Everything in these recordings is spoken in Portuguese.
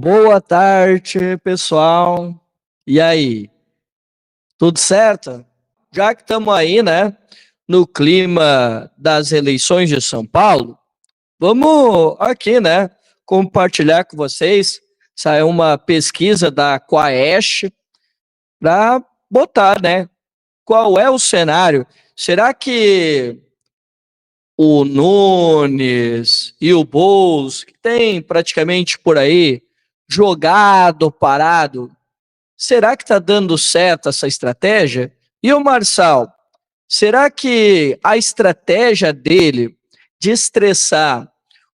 Boa tarde, pessoal. E aí, tudo certo? Já que estamos aí, né, no clima das eleições de São Paulo, vamos aqui, né, compartilhar com vocês. Saiu uma pesquisa da Quaest para botar, né, qual é o cenário. Será que o Nunes e o Boulos, que tem praticamente por aí jogado, parado, será que está dando certo essa estratégia? E o Marçal, será que a estratégia dele de estressar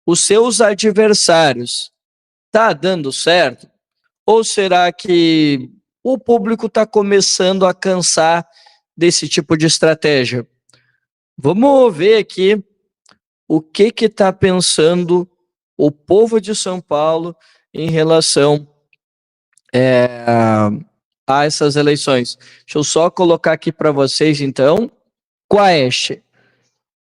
os seus adversários está dando certo? Ou será que o público está começando a cansar desse tipo de estratégia? Vamos ver aqui o que está pensando o povo de São Paulo em relação a essas eleições. Deixa eu só colocar aqui para vocês, então. Quaest.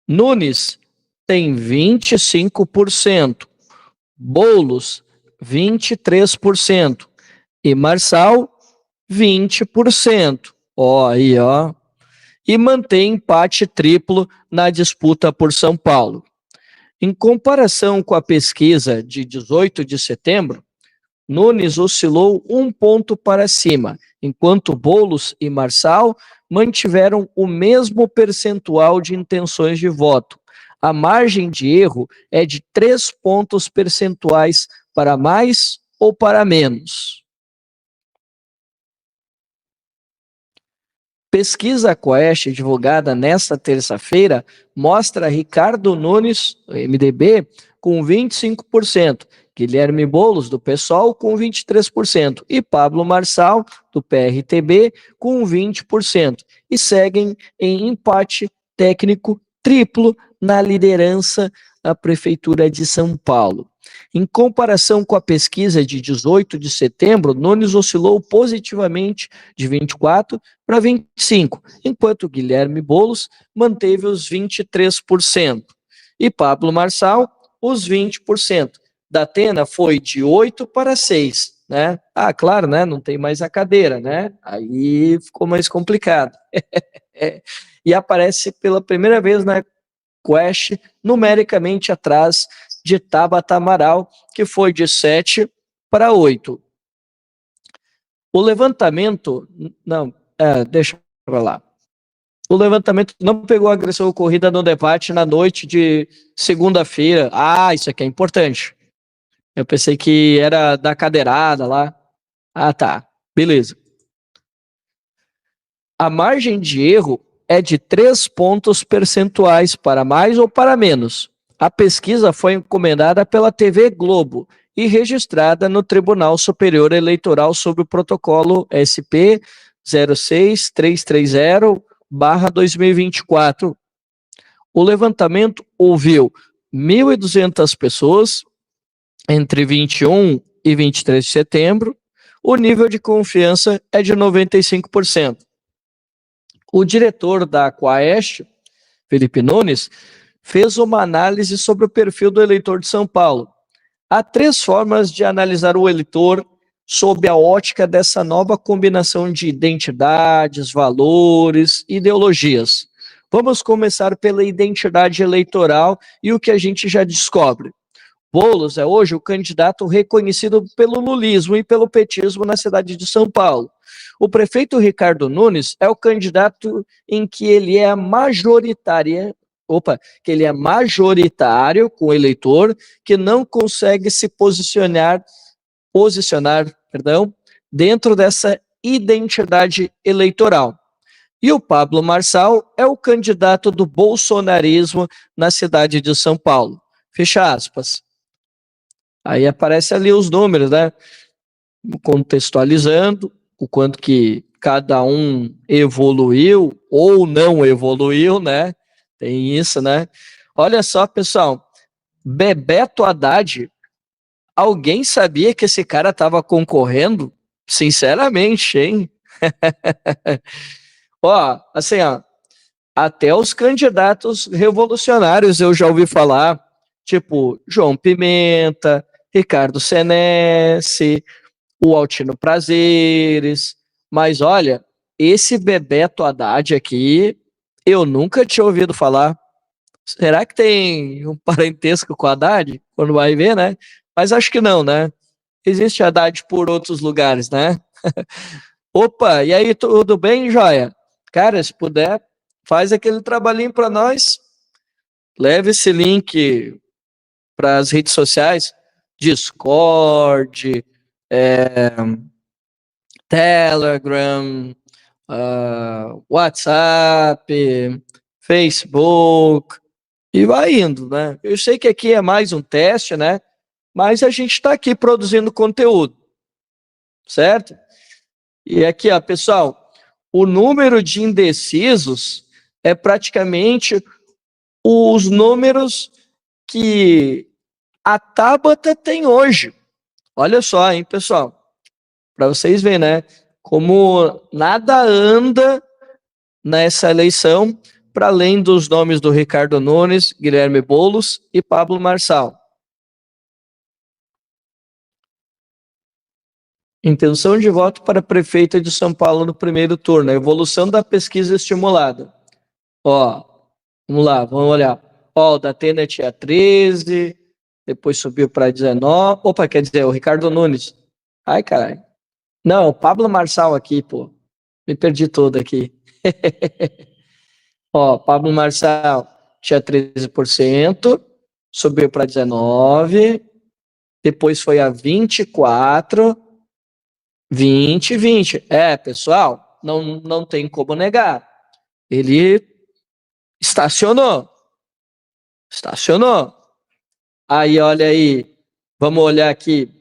Nunes tem 25%. Boulos, 23%. E Marçal, 20%. Ó, aí, ó. E mantém empate triplo na disputa por São Paulo. Em comparação com a pesquisa de 18 de setembro, Nunes oscilou um ponto para cima, enquanto Boulos e Marçal mantiveram o mesmo percentual de intenções de voto. A margem de erro é de 3 pontos percentuais para mais ou para menos. Pesquisa Quaest, divulgada nesta terça-feira, mostra Ricardo Nunes, do MDB, com 25%, Guilherme Boulos, do PSOL, com 23%, e Pablo Marçal, do PRTB, com 20%, e seguem em empate técnico triplo na liderança da Prefeitura de São Paulo. Em comparação com a pesquisa de 18 de setembro, Nunes oscilou positivamente de 24% para 25%, enquanto Guilherme Boulos manteve os 23%, e Pablo Marçal os 20%. Datena foi de 8 para 6, né? Ah, claro, né? Não tem mais a cadeira, né? Aí ficou mais complicado. E aparece pela primeira vez na Quaest numericamente atrás de Tabata Amaral, que foi de 7 para 8. O levantamento, não, deixa para lá. O levantamento não pegou a agressão ocorrida no debate na noite de segunda-feira. Ah, isso aqui é importante. Eu pensei que era da cadeirada lá. Ah, tá. Beleza. A margem de erro é de 3 pontos percentuais para mais ou para menos. A pesquisa foi encomendada pela TV Globo e registrada no Tribunal Superior Eleitoral sob o protocolo SP 06330/2024. O levantamento ouviu 1.200 pessoas entre 21 e 23 de setembro. O nível de confiança é de 95%. O diretor da Quaest, Felipe Nunes, fez uma análise sobre o perfil do eleitor de São Paulo. Há 3 formas de analisar o eleitor sob a ótica dessa nova combinação de identidades, valores, ideologias. Vamos começar pela identidade eleitoral e o que a gente já descobre. Boulos é hoje o candidato reconhecido pelo lulismo e pelo petismo na cidade de São Paulo. O prefeito Ricardo Nunes é o candidato em que ele é majoritário com o eleitor, que não consegue se posicionar, dentro dessa identidade eleitoral. E o Pablo Marçal é o candidato do bolsonarismo na cidade de São Paulo. Fecha aspas. Aí aparece ali os números, né? Contextualizando o quanto que cada um evoluiu ou não evoluiu, né? Tem isso, né? Olha só, pessoal, Bebeto Haddad, alguém sabia que esse cara estava concorrendo? Sinceramente, hein? Ó, assim, ó, até os candidatos revolucionários eu já ouvi falar, tipo João Pimenta, Ricardo Senesi, o Altino Prazeres, mas olha, esse Bebeto Haddad aqui, eu nunca tinha ouvido falar. Será que tem um parentesco com o Haddad? Quando vai ver, né? Mas acho que não, né? Existe Haddad por outros lugares, né? Opa, e aí, tudo bem, joia? Cara, se puder, faz aquele trabalhinho para nós. Leve esse link para as redes sociais, Discord, Telegram, WhatsApp, Facebook, e vai indo, né? Eu sei que aqui é mais um teste, né? Mas a gente está aqui produzindo conteúdo, certo? E aqui, ó, pessoal, o número de indecisos é praticamente os números que a Tabata tem hoje. Olha só, hein, pessoal, para vocês verem, né? Como nada anda nessa eleição para além dos nomes do Ricardo Nunes, Guilherme Boulos e Pablo Marçal. Intenção de voto para prefeito de São Paulo no primeiro turno. A evolução da pesquisa estimulada. Ó, vamos lá, vamos olhar. Ó, o da Atena tinha 13, depois subiu para 19. Opa, quer dizer, o Ricardo Nunes. Ai, caralho. Não, o Pablo Marçal aqui, pô. Me perdi todo aqui. Ó, Pablo Marçal tinha 13%, subiu para 19, depois foi a 24, 20, 20. É, pessoal, não tem como negar. Ele estacionou. Estacionou. Aí, olha aí, vamos olhar aqui.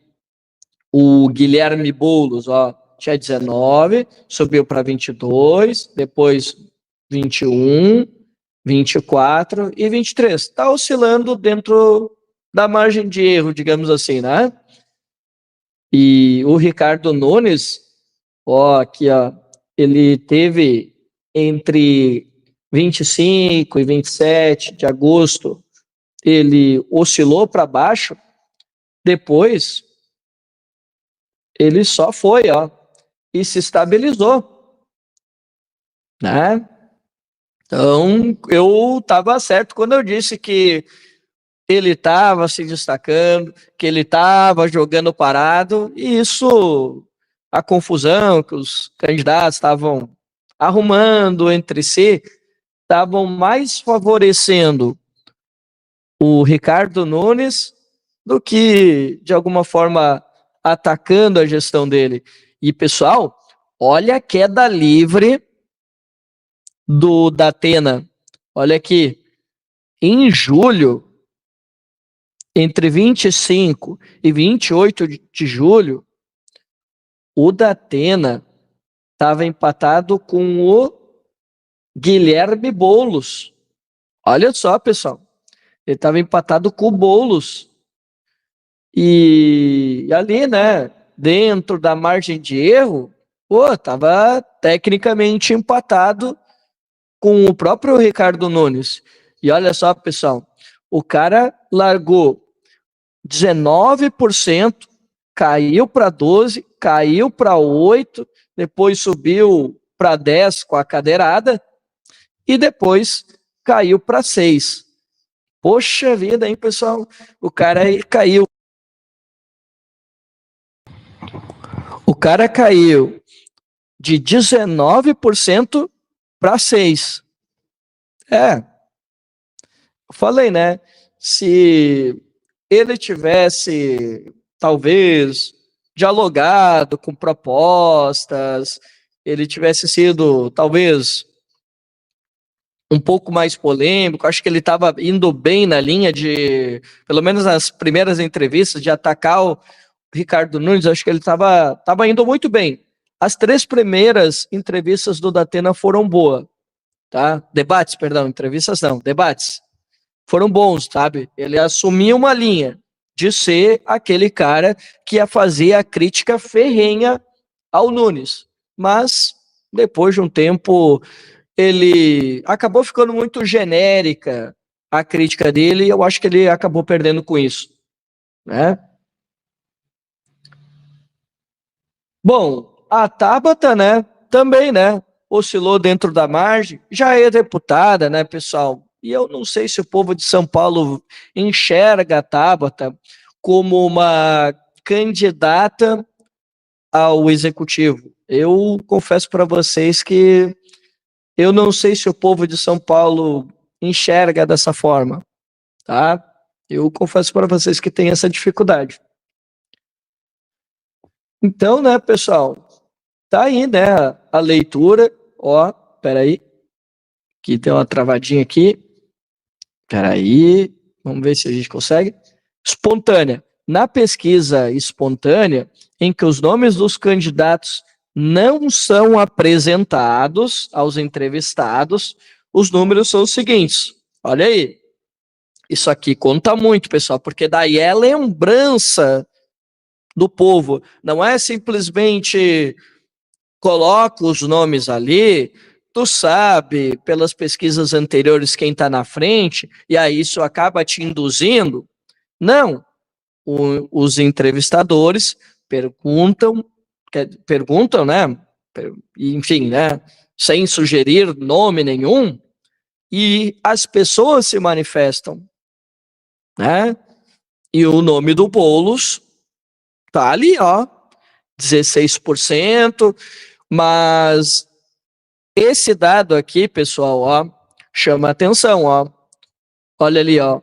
O Guilherme Boulos, ó, tinha 19, subiu para 22, depois 21, 24 e 23. Está oscilando dentro da margem de erro, digamos assim, né? E o Ricardo Nunes, ó, aqui, ó, ele teve entre 25 e 27 de agosto, ele oscilou para baixo, depois ele só foi, ó, e se estabilizou, né? Então, eu estava certo quando eu disse que ele estava se destacando, que ele estava jogando parado, e isso, a confusão que os candidatos estavam arrumando entre si, estavam mais favorecendo o Ricardo Nunes do que, de alguma forma, atacando a gestão dele. E, pessoal, olha a queda livre do Datena. Olha aqui, em julho, entre 25 e 28 de julho, o Datena estava empatado com o Guilherme Boulos. Olha só, pessoal. Ele estava empatado com o Boulos. E ali, né, dentro da margem de erro, pô, estava tecnicamente empatado com o próprio Ricardo Nunes. E olha só, pessoal, o cara largou 19%, caiu para 12%, caiu para 8%, depois subiu para 10% com a cadeirada e depois caiu para 6%. Poxa vida, hein, pessoal? O cara aí caiu. O cara caiu de 19% para 6%. É, eu falei, né? Se ele tivesse, talvez, dialogado com propostas, ele tivesse sido, talvez, um pouco mais polêmico, acho que ele estava indo bem na linha de, pelo menos nas primeiras entrevistas, de atacar o Ricardo Nunes, acho que ele estava indo muito bem. As 3 primeiras entrevistas do Datena foram boas, tá? Debates, perdão, entrevistas não, debates. Foram bons, sabe? Ele assumiu uma linha de ser aquele cara que ia fazer a crítica ferrenha ao Nunes. Mas, depois de um tempo, ele acabou ficando muito genérica a crítica dele e eu acho que ele acabou perdendo com isso, né? Bom, a Tabata, né, também, né, oscilou dentro da margem, já é deputada, né, pessoal? E eu não sei se o povo de São Paulo enxerga a Tabata como uma candidata ao executivo. Eu confesso para vocês que eu não sei se o povo de São Paulo enxerga dessa forma, tá? Eu confesso para vocês que tem essa dificuldade. Então, né, pessoal, tá aí, né, a leitura. Ó, peraí, que tem uma travadinha aqui. Peraí, vamos ver se a gente consegue. Espontânea. Na pesquisa espontânea, em que os nomes dos candidatos não são apresentados aos entrevistados, os números são os seguintes. Olha aí. Isso aqui conta muito, pessoal, porque daí é lembrança do povo. Não é simplesmente coloca os nomes ali, tu sabe pelas pesquisas anteriores quem está na frente, e aí isso acaba te induzindo. Não, os entrevistadores perguntam, né? Enfim, né? Sem sugerir nome nenhum, e as pessoas se manifestam, né? E o nome do Boulos tá ali, ó, 16%, mas esse dado aqui, pessoal, ó, chama atenção, ó. Olha ali, ó.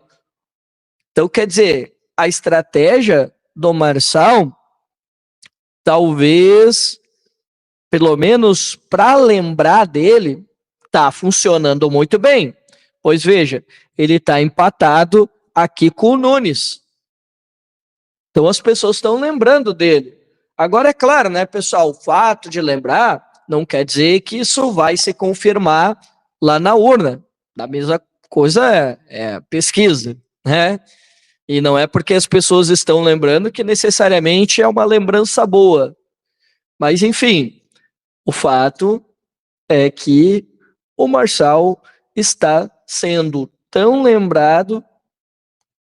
Então, quer dizer, a estratégia do Marçal, talvez, pelo menos para lembrar dele, tá funcionando muito bem. Pois veja, ele está empatado aqui com o Nunes. Então as pessoas estão lembrando dele. Agora é claro, né, pessoal, o fato de lembrar não quer dizer que isso vai se confirmar lá na urna. A mesma coisa é pesquisa, né? E não é porque as pessoas estão lembrando que necessariamente é uma lembrança boa. Mas, enfim, o fato é que o Marçal está sendo tão lembrado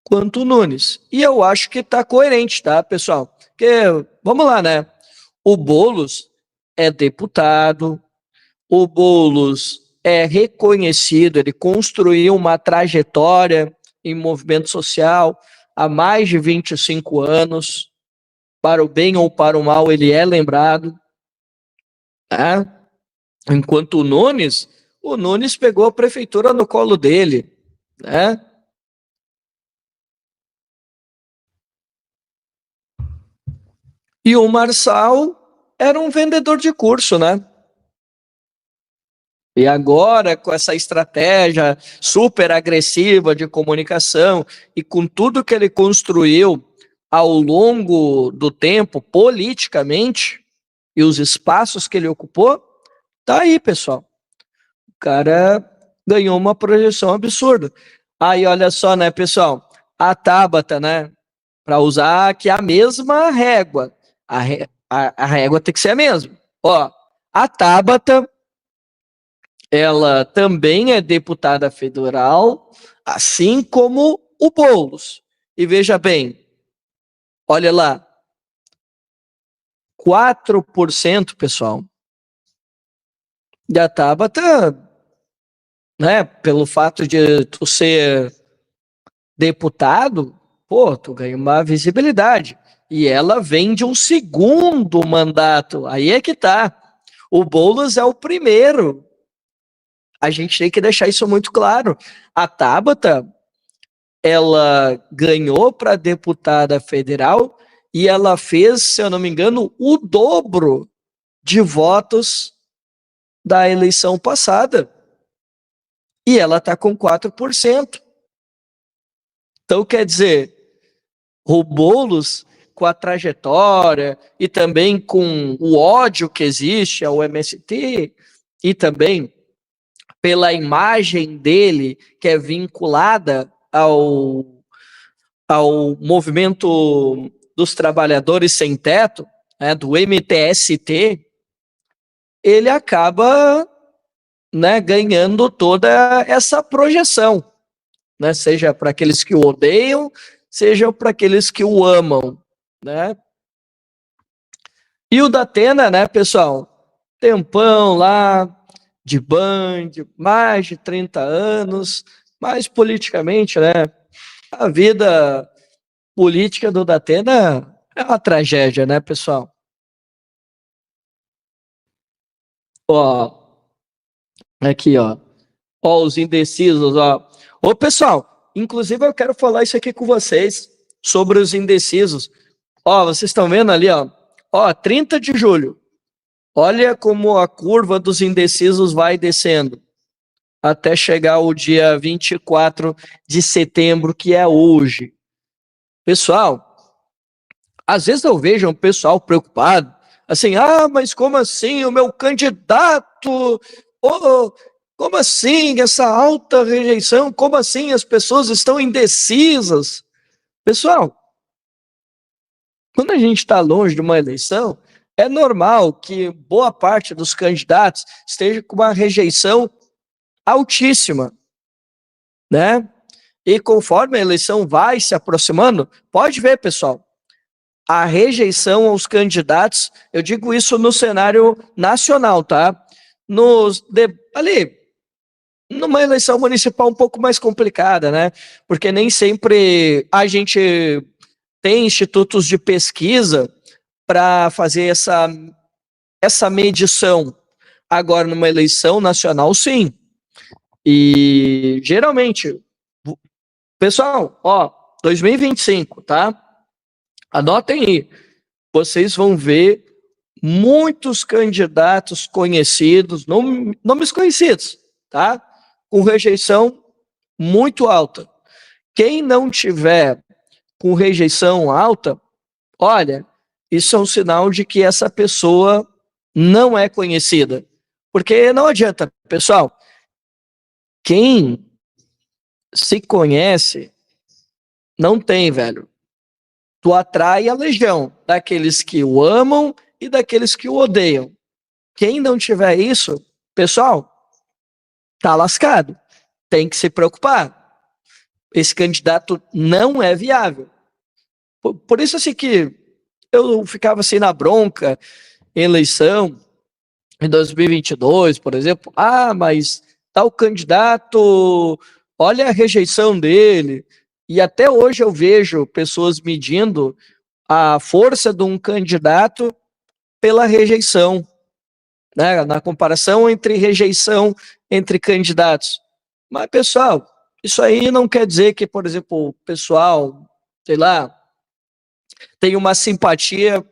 quanto o Nunes. E eu acho que está coerente, tá, pessoal? Porque, vamos lá, né? O Boulos é deputado, o Boulos é reconhecido, ele construiu uma trajetória em movimento social há mais de 25 anos, para o bem ou para o mal, ele é lembrado, né? Enquanto o Nunes pegou a prefeitura no colo dele, né? E o Marçal era um vendedor de curso, né? E agora, com essa estratégia super agressiva de comunicação e com tudo que ele construiu ao longo do tempo, politicamente, e os espaços que ele ocupou, tá aí, pessoal. O cara ganhou uma projeção absurda. Aí, olha só, né, pessoal? A Tabata, né? Para usar aqui a mesma régua. A régua tem que ser a mesma. Ó, a Tabata, ela também é deputada federal, assim como o Boulos. E veja bem, olha lá, 4%, pessoal. E a Tabata, né, pelo fato de tu ser deputado, pô, tu ganha uma visibilidade. E ela vem de um segundo mandato. Aí é que tá. O Boulos é o primeiro. A gente tem que deixar isso muito claro. A Tabata, ela ganhou para deputada federal e ela fez, se eu não me engano, o dobro de votos da eleição passada. E ela está com 4%. Então, quer dizer, o Boulos, com a trajetória e também com o ódio que existe ao MST, e também pela imagem dele, que é vinculada ao movimento dos trabalhadores sem teto, né, do MTST, ele acaba, né, ganhando toda essa projeção, né, seja para aqueles que o odeiam, seja para aqueles que o amam, né? E o Datena, né, pessoal? Tempão lá, de Band, mais de 30 anos, mas politicamente, né? A vida política do Datena é uma tragédia, né, pessoal? Ó, aqui, ó. Ó, os indecisos, ó. Ô, pessoal, inclusive eu quero falar isso aqui com vocês sobre os indecisos. Ó, vocês estão vendo ali, ó. Ó, 30 de julho. Olha como a curva dos indecisos vai descendo até chegar o dia 24 de setembro, que é hoje. Pessoal, às vezes eu vejo um pessoal preocupado, assim, mas como assim o meu candidato? Oh, como assim essa alta rejeição? Como assim as pessoas estão indecisas? Pessoal, quando a gente está longe de uma eleição, é normal que boa parte dos candidatos esteja com uma rejeição altíssima, né? E conforme a eleição vai se aproximando, pode ver, pessoal, a rejeição aos candidatos, eu digo isso no cenário nacional, tá? Ali, numa eleição municipal um pouco mais complicada, né? Porque nem sempre a gente tem institutos de pesquisa para fazer essa medição. Agora, numa eleição nacional, sim. E geralmente, pessoal, ó, 2025, tá? Anotem aí. Vocês vão ver muitos candidatos conhecidos, nomes conhecidos, tá? Com rejeição muito alta. Quem não tiver com rejeição alta, olha, isso é um sinal de que essa pessoa não é conhecida. Porque não adianta, pessoal, quem se conhece não tem, velho. Tu atrai a legião daqueles que o amam e daqueles que o odeiam. Quem não tiver isso, pessoal, tá lascado. Tem que se preocupar. Esse candidato não é viável. Por isso assim que eu ficava assim na bronca em eleição em 2022, por exemplo. Mas tal candidato, olha a rejeição dele. E até hoje eu vejo pessoas medindo a força de um candidato pela rejeição, né? Na comparação entre rejeição entre candidatos. Mas, pessoal, isso aí não quer dizer que, por exemplo, o pessoal, sei lá, tem uma simpatia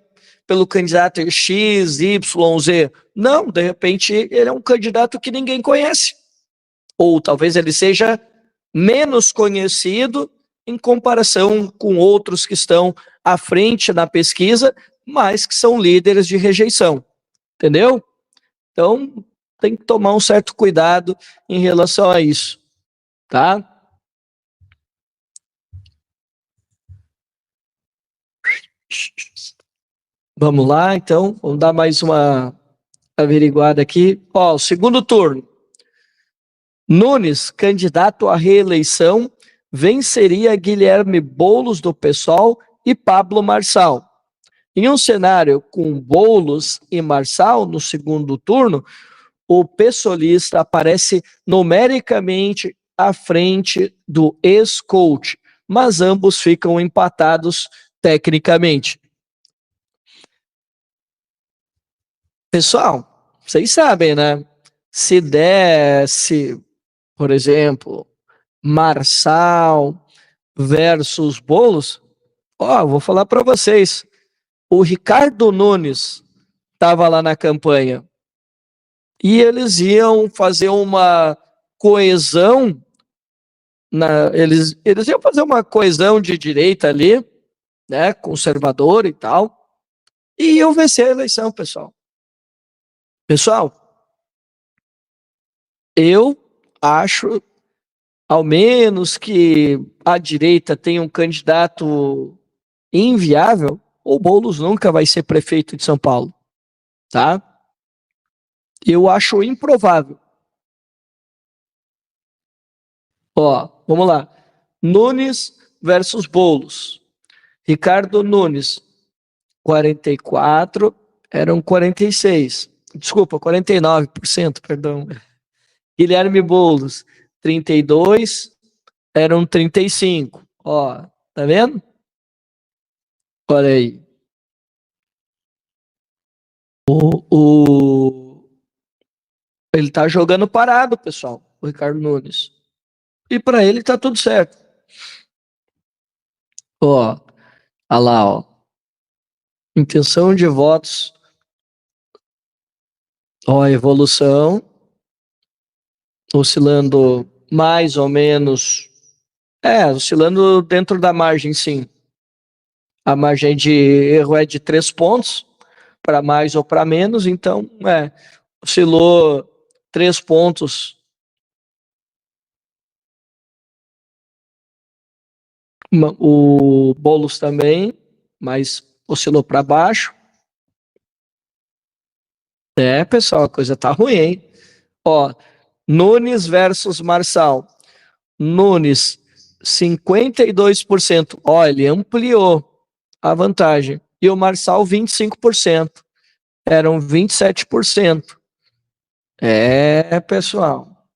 pelo candidato X, Y, Z. Não, de repente ele é um candidato que ninguém conhece. Ou talvez ele seja menos conhecido em comparação com outros que estão à frente na pesquisa, mas que são líderes de rejeição. Entendeu? Então, tem que tomar um certo cuidado em relação a isso, tá? Vamos lá, então, vamos dar mais uma averiguada aqui. Ó, o segundo turno. Nunes, candidato à reeleição, venceria Guilherme Boulos do PSOL e Pablo Marçal. Em um cenário com Boulos e Marçal no segundo turno, o pessoalista aparece numericamente à frente do ex-coach, mas ambos ficam empatados tecnicamente. Pessoal, vocês sabem, né? Se desse, por exemplo, Marçal versus Boulos, vou falar para vocês, o Ricardo Nunes estava lá na campanha e eles iam fazer uma coesão, eles iam fazer uma coesão de direita ali, né, conservador e tal, e iam vencer a eleição, pessoal. Pessoal, eu acho, ao menos que a direita tenha um candidato inviável, o Boulos nunca vai ser prefeito de São Paulo, tá? Eu acho improvável. Ó, vamos lá. Nunes versus Boulos. Ricardo Nunes, 44 eram 46. Desculpa, 49%, perdão. Guilherme Boulos, 32, eram 35. Ó, tá vendo? Olha aí. Ele tá jogando parado, pessoal, o Ricardo Nunes. E para ele tá tudo certo. Ó, olha lá, ó. Intenção de votos. Ó, a evolução. Oscilando mais ou menos. Oscilando dentro da margem, sim. A margem de erro é de 3 pontos, para mais ou para menos, então, oscilou 3 pontos. O Boulos também, mas oscilou para baixo. Pessoal, a coisa tá ruim, hein? Ó, Nunes versus Marçal. Nunes, 52%. Ó, ele ampliou a vantagem. E o Marçal, 25%. Eram 27%. Pessoal.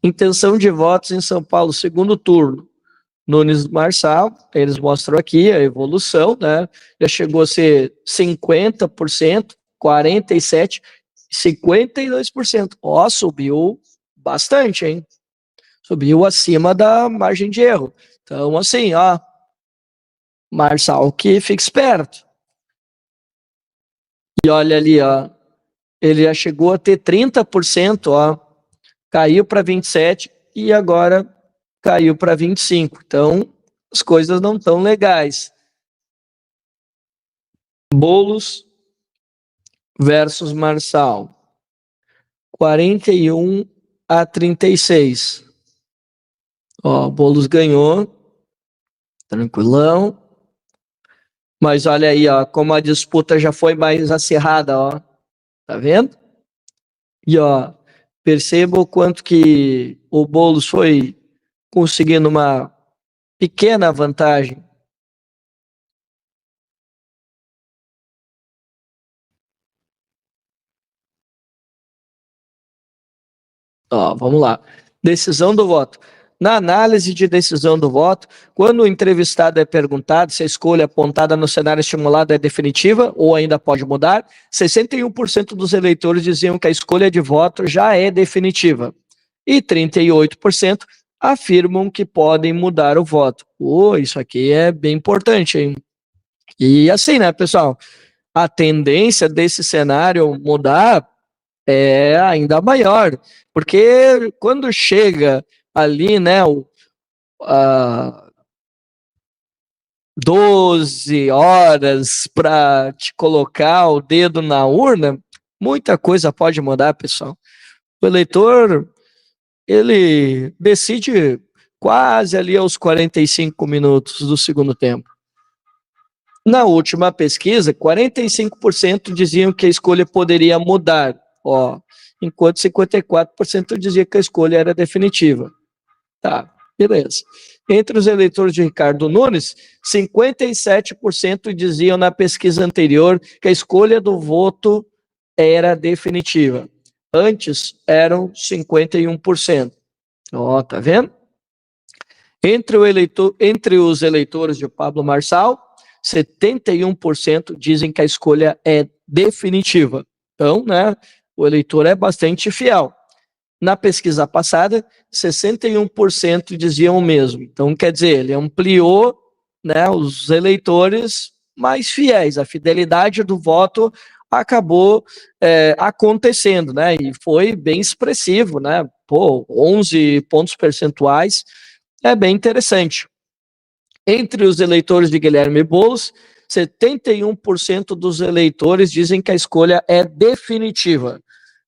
Intenção de votos em São Paulo, segundo turno. Nunes Marçal, eles mostram aqui a evolução, né? Já chegou a ser 50%, 47%, 52%. Ó, subiu bastante, hein? Subiu acima da margem de erro. Então, assim, ó, Marçal que fica esperto. E olha ali, ó, ele já chegou a ter 30%, ó, caiu para 27% e agora caiu para 25%. Então, as coisas não estão legais. Boulos versus Marçal. 41-36. Ó, Boulos ganhou. Tranquilão. Mas olha aí, ó, como a disputa já foi mais acirrada, ó. Tá vendo? E ó, perceba o quanto que o Boulos foi conseguindo uma pequena vantagem. Ó, vamos lá. Decisão do voto. Na análise de decisão do voto, quando o entrevistado é perguntado se a escolha apontada no cenário estimulado é definitiva ou ainda pode mudar, 61% dos eleitores diziam que a escolha de voto já é definitiva e 38% afirmam que podem mudar o voto. Isso aqui é bem importante, hein? E assim, né, pessoal? A tendência desse cenário mudar é ainda maior, porque quando chega ali, né, a 12 horas para te colocar o dedo na urna, muita coisa pode mudar, pessoal. O eleitor, ele decide quase ali aos 45 minutos do segundo tempo. Na última pesquisa, 45% diziam que a escolha poderia mudar, ó, enquanto 54% dizia que a escolha era definitiva. Tá, beleza. Entre os eleitores de Ricardo Nunes, 57% diziam na pesquisa anterior que a escolha do voto era definitiva. Antes eram 51%. Ó, tá vendo? Entre os eleitores de Pablo Marçal, 71% dizem que a escolha é definitiva. Então, né, o eleitor é bastante fiel. Na pesquisa passada, 61% diziam o mesmo. Então, quer dizer, ele ampliou, né, os eleitores mais fiéis. A fidelidade do voto acabou acontecendo, né? E foi bem expressivo, né? 11 pontos percentuais é bem interessante. Entre os eleitores de Guilherme Boulos, 71% dos eleitores dizem que a escolha é definitiva.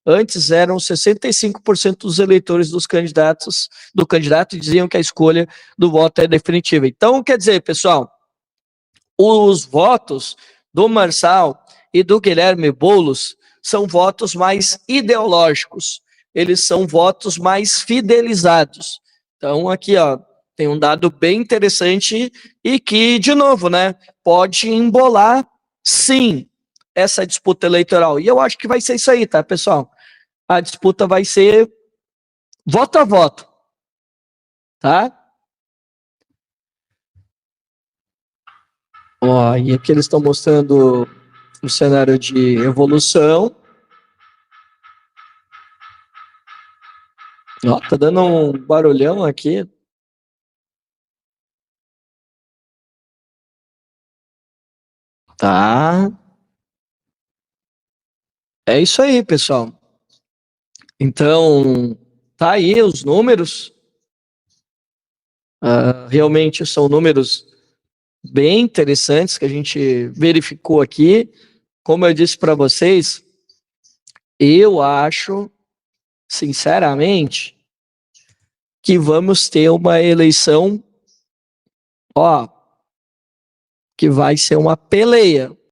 Antes eram 65% dos eleitores do candidato diziam que a escolha do voto é definitiva. Então, quer dizer, pessoal, os votos do Marçal e do Guilherme Boulos são votos mais ideológicos. Eles são votos mais fidelizados. Então, aqui, ó, tem um dado bem interessante e que, de novo, né, pode embolar, sim. essa disputa eleitoral. E eu acho que vai ser isso aí, tá, pessoal? A disputa vai ser voto a voto, tá? Ó, e aqui eles estão mostrando o cenário de evolução. Ó, tá dando um barulhão aqui. Tá. É isso aí, pessoal. Então, tá aí os números. Realmente são números bem interessantes que a gente verificou aqui. Como eu disse para vocês, eu acho, sinceramente, que vamos ter uma eleição, ó, que vai ser uma peleia.